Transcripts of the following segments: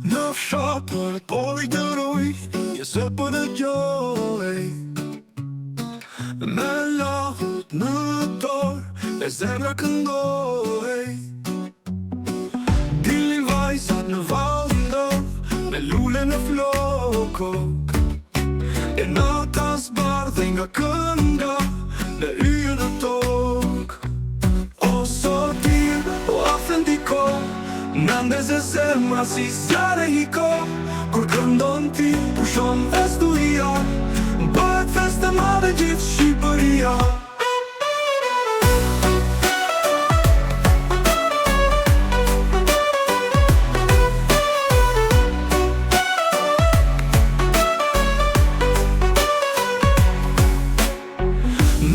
Në fshat për poli të ruj, jesë për në gjoj. Me lahut në dorë, e zemra këndoj. Dilin vajzat në valdov, me lule në flokok. E natas bardhe nga kënga, me yje në tok. O sotir, o afendiko, Nandez e zemra si zjarë e hiko. Kur këndon ti, pushon festuria, bëhet fest e madhe gjithë Shqipëria.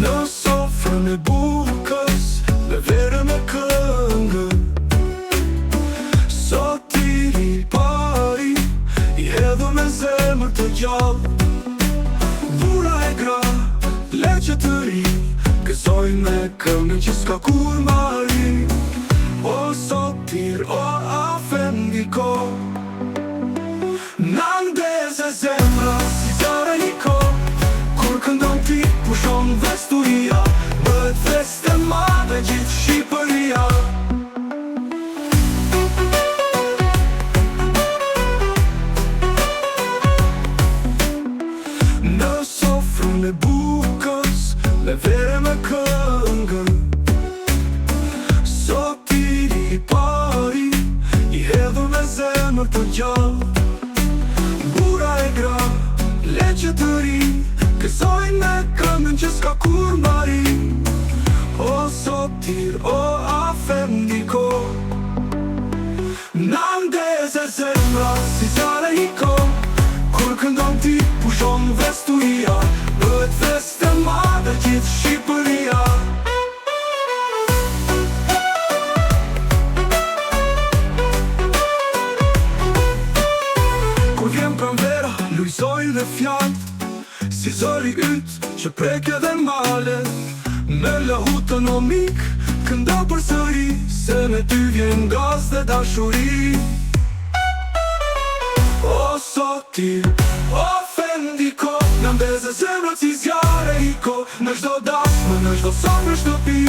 Në sofrën e bukës, me verë me këngë, zemër të gjallë. Bura e gra, leqe të ri, kësoj me këngën që s'ka kur mari. O sotir, o afendiko, Nandez e zemra si zjarë e hiko. Kur këndon ti, pushon vesturia, bëhet fest e madhe gjithë Shqipëria. Në bukës, me vere me këngën, sotiri i pari, i hedhur me zemër të gjallë. Bura e gra, leqe të ri, kësojnë me këngën që s'ka kur mari. O sotir, o afendiko, Nandez e zemra si zjarë e hiko. Kur këndon ti, pushon vesturia, bëhet fest e madhe gjithë Shqipëria. Kur vjen pranvera, lujzojnë dhe fjallë, si zori ytë që preke dhe malet. Me lahutën o mik, kënda për sëri, se me ty vjen gaz dhe dashuri. O sotir, o afendiko, Nandez e zemra si zjarë e hiko. Në çdo dasmë, në çdo sofrë shtëpi,